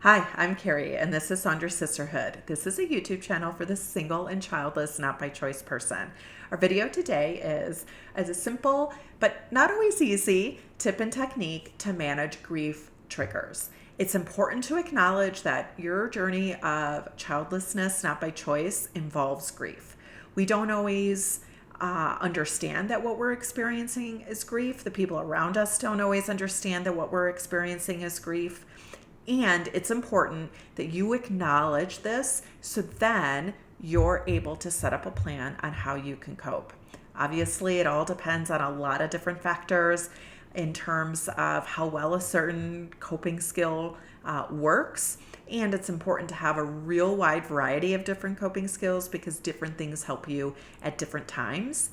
Hi, I'm Carrie, and this is Saunders Sisterhood. This is a YouTube channel for the single and childless, not by choice person. Our video today is as a simple, but not always easy, tip and technique to manage grief triggers. It's important to acknowledge that your journey of childlessness, not by choice, involves grief. We don't always understand that what we're experiencing is grief. The people around us don't always understand that what we're experiencing is grief. And it's important that you acknowledge this so then you're able to set up a plan on how you can cope. Obviously, it all depends on a lot of different factors in terms of how well a certain coping skill works. And it's important to have a real wide variety of different coping skills because different things help you at different times.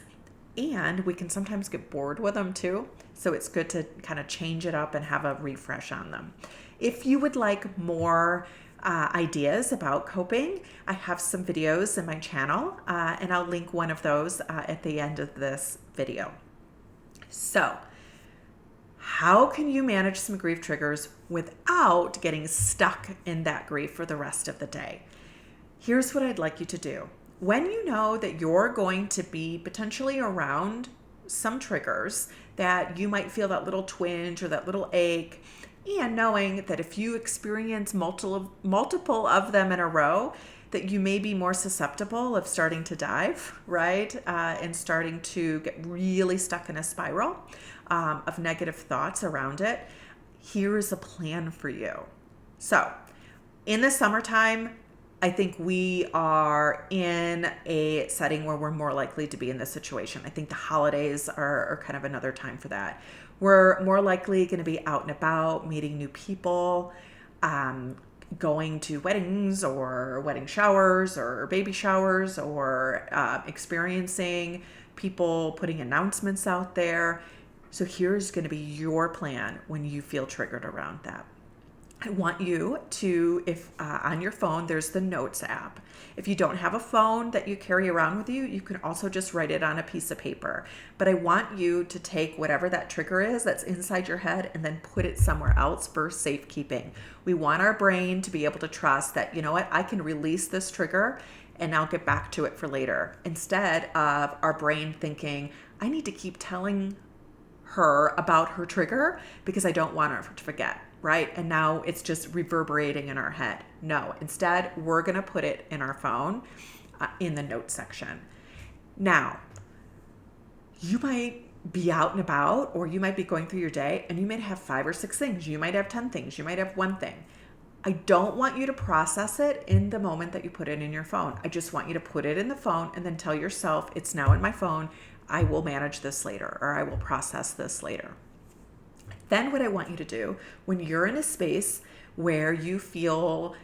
And we can sometimes get bored with them too. So it's good to kind of change it up and have a refresh on them. If you would like more ideas about coping, I have some videos in my channel, and I'll link one of those at the end of this video. So, how can you manage some grief triggers without getting stuck in that grief for the rest of the day? Here's what I'd like you to do. When you know that you're going to be potentially around some triggers, that you might feel that little twinge or that little ache, and knowing that if you experience multiple of them in a row, that you may be more susceptible of starting to dive, right? And starting to get really stuck in a spiral of negative thoughts around it. Here is a plan for you. So in the summertime, I think we are in a setting where we're more likely to be in this situation. I think the holidays are kind of another time for that. We're more likely going to be out and about, meeting new people, going to weddings or wedding showers or baby showers, or experiencing people putting announcements out there. So here's going to be your plan when you feel triggered around that. I want you to, if on your phone, there's the Notes app. If you don't have a phone that you carry around with you, you can also just write it on a piece of paper. But I want you to take whatever that trigger is that's inside your head and then put it somewhere else for safekeeping. We want our brain to be able to trust that, you know what, I can release this trigger and I'll get back to it for later. Instead of our brain thinking, I need to keep telling her about her trigger because I don't want her to forget. Right? And now it's just reverberating in our head. No, instead, we're going to put it in our phone in the notes section. Now, you might be out and about, or you might be going through your day and you might have 5 or 6 things. You might have 10 things. You might have 1 thing. I don't want you to process it in the moment that you put it in your phone. I just want you to put it in the phone and then tell yourself, it's now in my phone. I will manage this later, or I will process this later. Then what I want you to do when you're in a space where you feel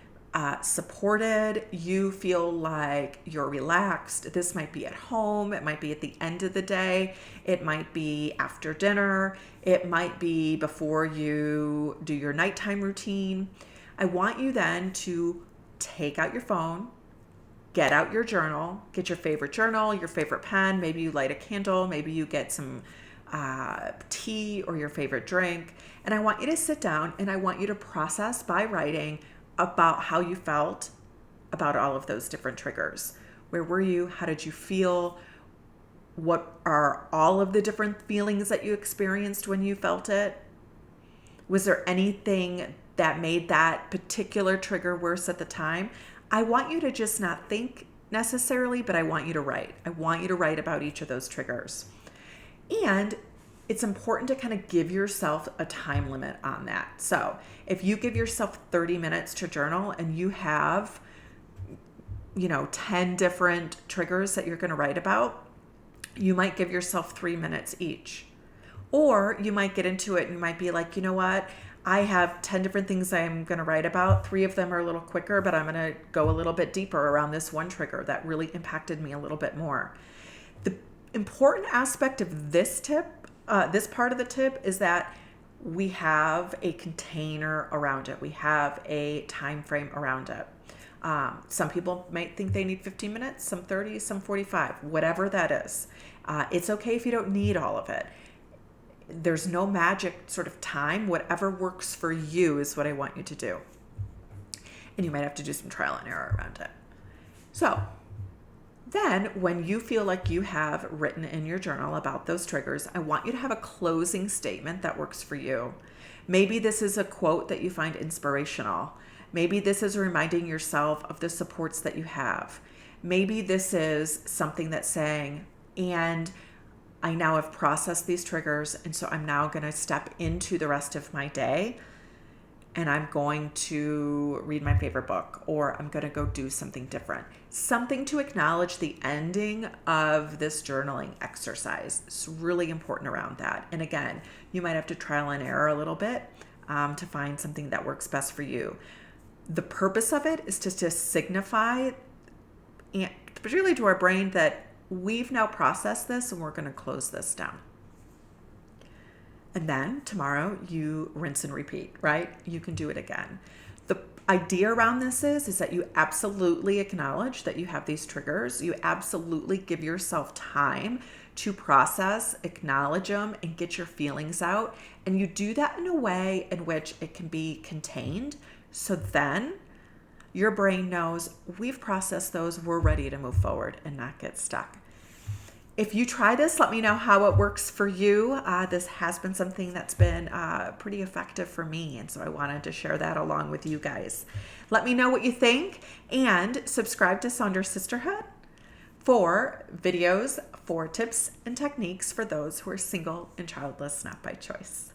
supported, you feel like you're relaxed. This might be at home. It might be at the end of the day. It might be after dinner. It might be before you do your nighttime routine. I want you then to take out your phone, get out your journal, get your favorite journal, your favorite pen. Maybe you light a candle. Maybe you get some tea or your favorite drink. And I want you to sit down and I want you to process by writing about how you felt about all of those different triggers. Where were you? How did you feel? What are all of the different feelings that you experienced when you felt it? Was there anything that made that particular trigger worse at the time? I want you to just not think necessarily, but I want you to write. I want you to write about each of those triggers. And it's important to kind of give yourself a time limit on that. So if you give yourself 30 minutes to journal and you have, 10 different triggers that you're going to write about, you might give yourself 3 minutes each. Or you might get into it and you might be like, you know what? I have 10 different things I'm going to write about. 3 of them are a little quicker, but I'm going to go a little bit deeper around this one trigger that really impacted me a little bit more. The important aspect of this tip, this part of the tip, is that we have a container around it. We have a time frame around it. Some people might think they need 15 minutes, some 30, some 45, whatever that is. It's okay if you don't need all of it. There's no magic sort of time. Whatever works for you is what I want you to do. and you might have to do some trial and error around it. So then when you feel like you have written in your journal about those triggers, I want you to have a closing statement that works for you. Maybe this is a quote that you find inspirational. Maybe this is reminding yourself of the supports that you have. Maybe this is something that's saying, and I now have processed these triggers, and so I'm now going to step into the rest of my day, and I'm going to read my favorite book, or I'm going to go do something different. Something to acknowledge the ending of this journaling exercise. It's really important around that. And again, you might have to trial and error a little bit to find something that works best for you. The purpose of it is to signify, and particularly to our brain, that we've now processed this and we're going to close this down. And then tomorrow you rinse and repeat, right? You can do it again. The idea around this is that you absolutely acknowledge that you have these triggers. You absolutely give yourself time to process, acknowledge them, and get your feelings out. And you do that in a way in which it can be contained. So then your brain knows we've processed those, we're ready to move forward and not get stuck. If you try this, let me know how it works for you. This has been something that's been pretty effective for me, and so I wanted to share that along with you guys. Let me know what you think, and subscribe to Saunders Sisterhood for videos for tips and techniques for those who are single and childless, not by choice.